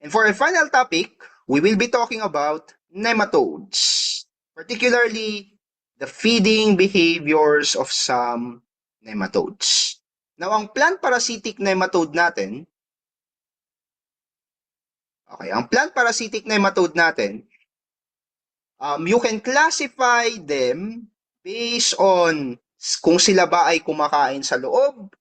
And for a final topic, we will be talking about nematodes, particularly the feeding behaviors of some nematodes. Now, ang plant parasitic nematode natin, ang plant parasitic nematode natin, you can classify them based on kung sila ba ay kumakain sa loob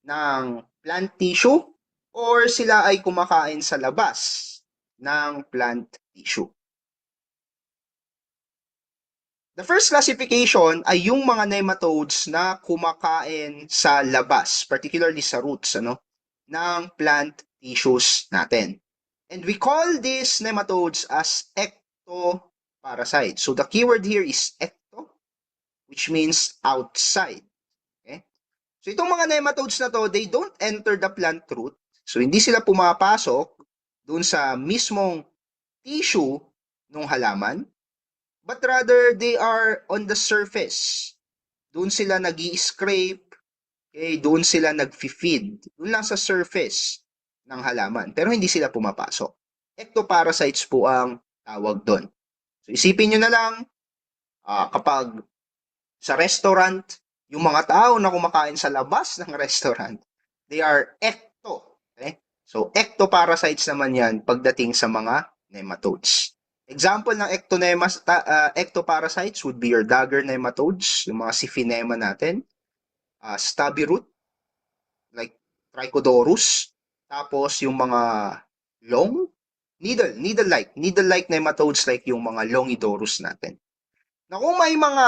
ng plant tissue or sila ay kumakain sa labas ng plant tissue. The first classification ay yung mga nematodes na kumakain sa labas, particularly sa roots ng plant tissues natin. And we call these nematodes as ectoparasites. So the keyword here is ecto, which means outside. Okay? So itong mga nematodes na to, they don't enter the plant root. So hindi sila pumapasok dun sa mismong tissue ng halaman, but rather they are on the surface. Doon sila nag-i-scrape, okay? Doon sila nag-feed. Doon lang sa surface ng halaman. Pero hindi sila pumapasok. Ectoparasites po ang tawag doon. So isipin nyo na lang, kapag sa restaurant, yung mga tao na kumakain sa labas ng restaurant, they are ecto. Okay? So ectoparasites naman yan pagdating sa mga nematodes. Example ng ectoparasites would be your dagger nematodes, yung mga Siphinema natin, stubby root, like Trichodorus, tapos yung mga long, needle-like nematodes like yung mga Longidorus natin. Na kung may mga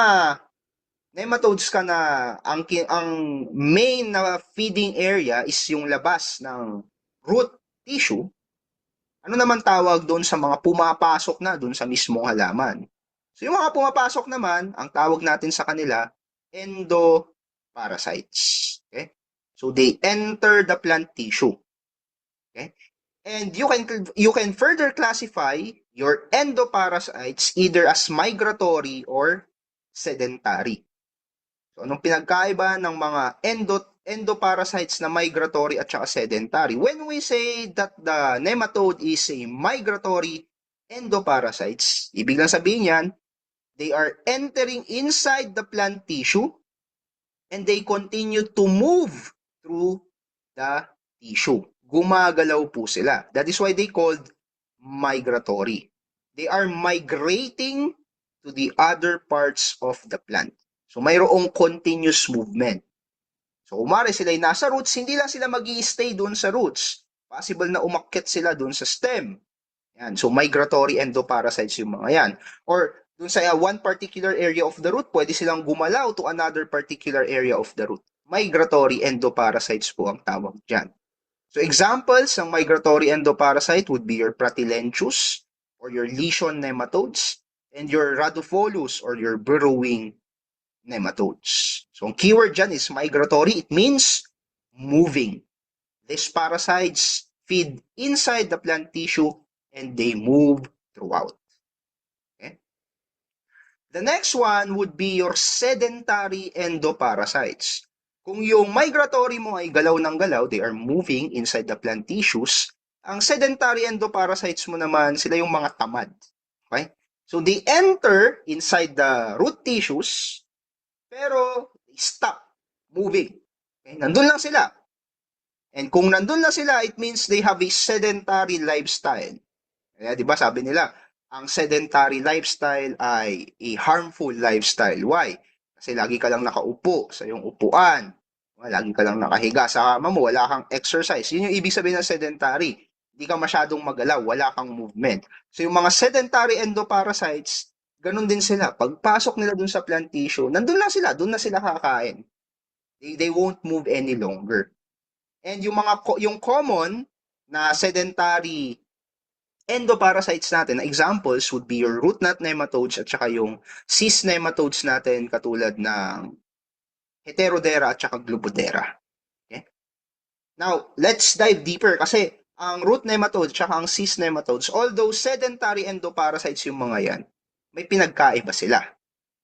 nematodes ka na ang main na feeding area is yung labas ng root tissue, ano naman tawag doon sa mga pumapasok na doon sa mismong halaman? So yung mga pumapasok naman, ang tawag natin sa kanila, endoparasites. Okay? So they enter the plant tissue. Okay? And you can further classify your endoparasites either as migratory or sedentary. So anong pinagkaiba ng mga endoparasites na migratory at saka sedentary? When we say that the nematode is a migratory endoparasites, ibig lang sabihin yan, they are entering inside the plant tissue and they continue to move through the tissue. Gumagalaw po sila. That is why they called migratory. They are migrating to the other parts of the plant. So mayroong continuous movement. So umari sila ay nasa roots, hindi lang sila mag-i-stay doon sa roots. Possible na umakyat sila doon sa stem. Yan. So migratory endoparasites yung mga yan. Or doon sa one particular area of the root, pwede silang gumalaw to another particular area of the root. Migratory endoparasites po ang tawag dyan. So examples ng migratory endoparasite would be your Pratylenchus or your lesion nematodes and your Rhadophilus or your burrowing nematodes. So ang keyword dyan is migratory. It means moving. These parasites feed inside the plant tissue and they move throughout. Okay? The next one would be your sedentary endoparasites. Kung yung migratory mo ay galaw ng galaw, they are moving inside the plant tissues. Ang sedentary endoparasites mo naman, sila yung mga tamad. Okay? So they enter inside the root tissues, pero stop moving. Okay? Nandun lang sila. And kung nandun lang sila, it means they have a sedentary lifestyle. Kaya di ba sabi nila, ang sedentary lifestyle ay a harmful lifestyle. Why? Kasi lagi ka lang nakaupo sa iyong upuan. Lagi ka lang nakahiga sa kama mo, wala kang exercise. Yun yung ibig sabihin ng sedentary. Hindi ka masyadong magalaw, wala kang movement. So yung mga sedentary endoparasites, ganun din sila. Pagpasok nila dun sa plant tissue, nandun lang sila, dun na sila kakain. They won't move any longer. And yung common na sedentary endoparasites natin, na examples would be your root knot nematodes at saka yung cyst nematodes natin katulad ng Heterodera at saka Globodera. Okay? Now, let's dive deeper kasi ang root nematodes at saka ang cyst nematodes, although sedentary endoparasites yung mga yan, may pinagkaiba sila.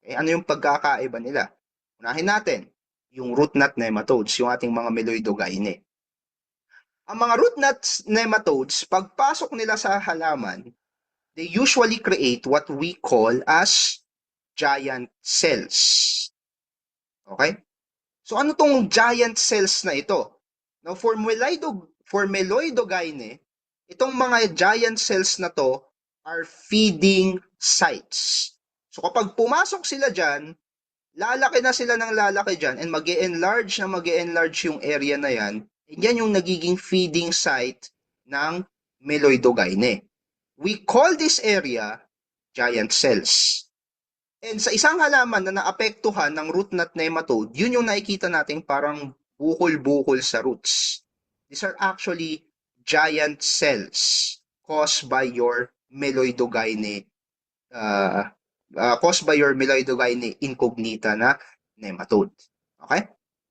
Okay? Ano yung pagkakaiba nila? Unahin natin, yung root knot nematodes, yung ating mga Meloidogyne. Ang mga root knot nematodes, pagpasok nila sa halaman, they usually create what we call as giant cells. Okay? So ano tong giant cells na ito? Now for Meloidogyne, itong mga giant cells na to are feeding sites. So kapag pumasok sila dyan, lalaki na sila ng lalaki dyan and mag-e-enlarge yung area na yan. And yan yung nagiging feeding site ng Meloidogyne. We call this area giant cells. And sa isang halaman na naapektuhan ng root knot nematode, yun yung nakikita natin parang bukol-bukol sa roots. These are actually giant cells caused by your Meloidogyne incognita na nematode. Okay?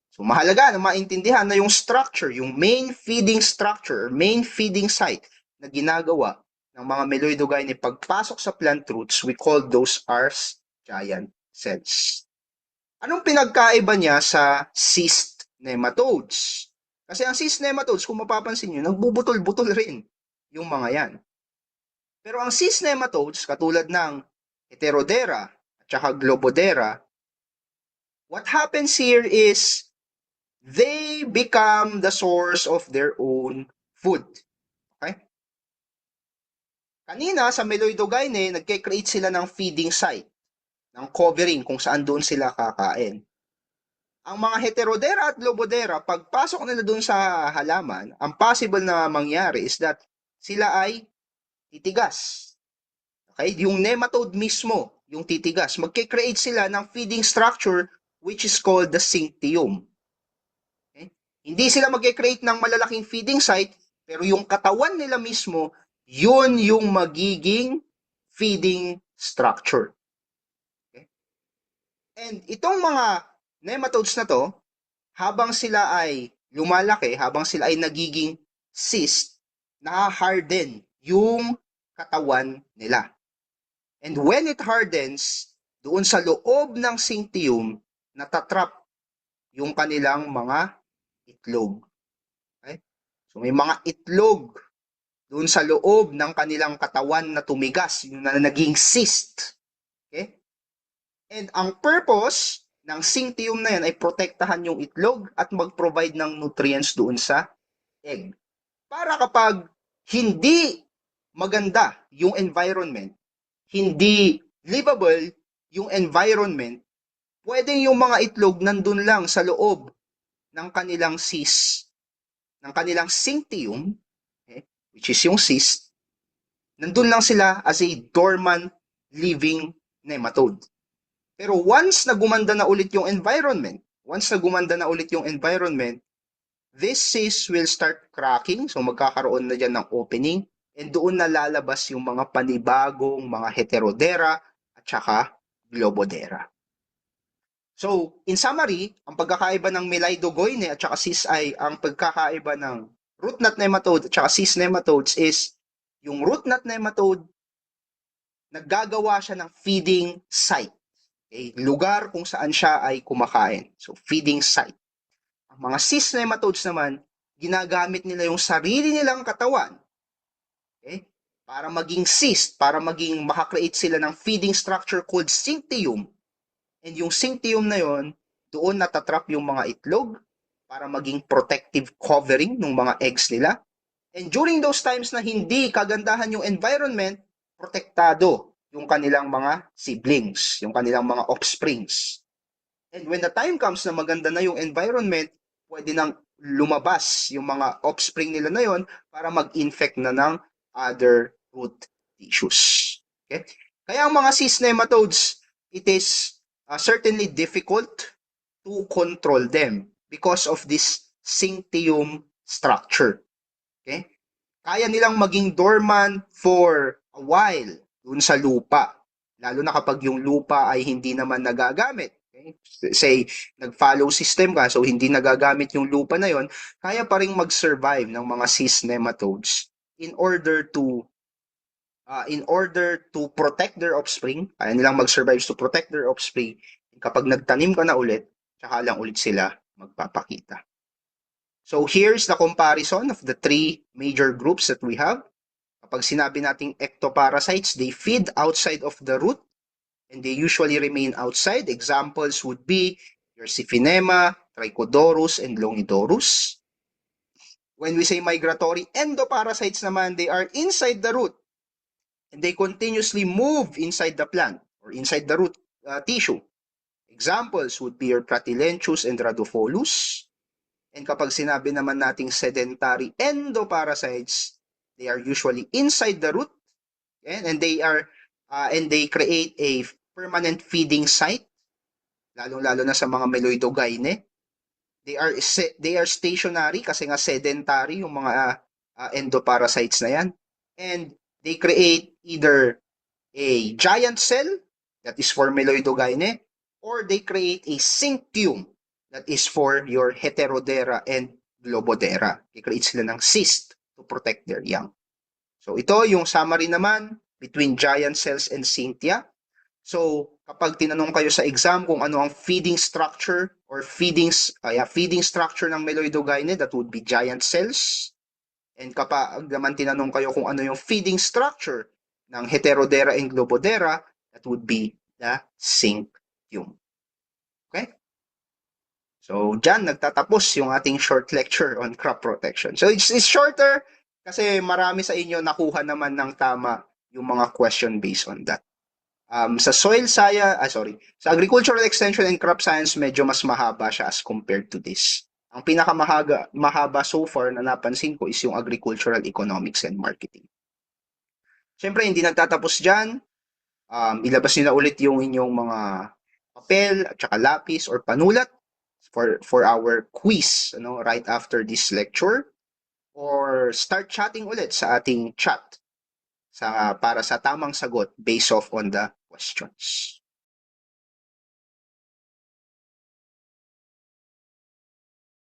So mahalaga na maintindihan na yung structure, yung main feeding structure, main feeding site na ginagawa ng mga Meloidogyne pagpasok sa plant roots, we call those as giant cells. Anong pinagkaiba niya sa cyst nematodes? Kasi ang cyst nematodes, kung mapapansin nyo, nagbubutol-butol rin yung mga yan. Pero ang cyst nematodes, katulad ng Heterodera at saka Globodera, what happens here is they become the source of their own food. Okay? Kanina sa Meloidogyne, nagke-create sila ng feeding site, ng covering kung saan doon sila kakain. Ang mga Heterodera at Globodera, pagpasok nila doon sa halaman, ang possible na mangyari is that sila ay titigas. Okay? Yung nematode mismo, yung titigas, magke-create sila ng feeding structure which is called the synctium. Okay? Hindi sila magke-create ng malalaking feeding site, pero yung katawan nila mismo, yun yung magiging feeding structure. Okay? And itong mga nematodes na to, habang sila ay lumalaki, habang sila ay nagiging cyst, na-harden yung katawan nila. And when it hardens, doon sa loob ng synctium, natatrap yung kanilang mga itlog. Okay? So may mga itlog doon sa loob ng kanilang katawan na tumigas, yung na naging cyst. Okay? And ang purpose ng synctium na yan ay protektahan yung itlog at mag-provide ng nutrients doon sa egg. Para kapag hindi maganda yung environment, hindi livable yung environment, pwedeng yung mga itlog nandun lang sa loob ng kanilang cyst, ng kanilang synctium, okay, which is yung cyst, nandun lang sila as a dormant living nematode. Pero once na gumanda na ulit yung environment, this cyst will start cracking, so magkakaroon na dyan ng opening, and doon na lalabas yung mga panibagong mga Heterodera at saka Globodera. So, in summary, ang pagkakaiba ng Meloidogyne at saka cyst ay ang pagkakaiba ng root knot nematode at saka cyst nematodes is yung root knot nematode, naggagawa siya ng feeding site. Okay? Lugar kung saan siya ay kumakain. So, feeding site. Ang mga cyst nematodes naman, ginagamit nila yung sarili nilang katawan, okay, para maging cyst, para maging makakreate sila ng feeding structure called synctium. And yung synctium na yon, doon natatrap yung mga itlog para maging protective covering ng mga eggs nila. And during those times na hindi kagandahan yung environment, protektado yung kanilang mga siblings, yung kanilang mga offsprings. And when the time comes na maganda na yung environment, pwede nang lumabas yung mga offspring nila na yon para mag-infect na ng other root tissues. Okay? Kaya ang mga cyst nematodes, it is certainly difficult to control them because of this synctium structure. Okay? Kaya nilang maging dormant for a while dun sa lupa, lalo na kapag yung lupa ay hindi naman nagagamit. Okay? Say, nag-follow system ka, so hindi nagagamit yung lupa na yon, kaya pa rin mag-survive ng mga cyst nematodes in order to protect their offspring. Kaya nilang mag-survive to protect their offspring. Kapag nagtanim ka na ulit, tsaka lang ulit sila magpapakita. So here's the comparison of the three major groups that we have. Kapag sinabi nating ectoparasites, they feed outside of the root and they usually remain outside. Examples would be your Siphinema, Trichodorus, and Longidorus. When we say migratory endoparasites naman, they are inside the root and they continuously move inside the plant or inside the root tissue. Examples would be your Pratylenchus and Rhadofolus. And kapag sinabi naman nating sedentary endoparasites, they are usually inside the root, and they create a permanent feeding site, lalong-lalo na sa mga Meloidogyne. They are stationary kasi nga sedentary yung mga endoparasites na yan. And they create either a giant cell that is for Meloidogyne or they create a cinctium that is for your Heterodera and Globodera. I-create sila ng cyst to protect their young. So ito yung summary naman between giant cells and cinctia. So kapag tinanong kayo sa exam kung ano ang feeding structure or feeding structure ng Meloidogyne, that would be giant cells. And kapag naman tinanong kayo kung ano yung feeding structure ng Heterodera and Globodera, that would be the cinctium. Okay? So, dyan nagtatapos yung ating short lecture on crop protection. So, it's shorter kasi marami sa inyo nakuha naman ng tama yung mga question based on that. Sa soil science, sa agricultural extension and crop science, medyo mas mahaba siya as compared to this. Ang mahaba so far na napansin ko is yung agricultural economics and marketing. Siyempre, hindi nagtatapos dyan. Ilabas nyo na ulit yung inyong mga papel at saka lapis or panulat for our quiz right after this lecture, or start chatting ulit sa ating chat para sa tamang sagot based off on the questions.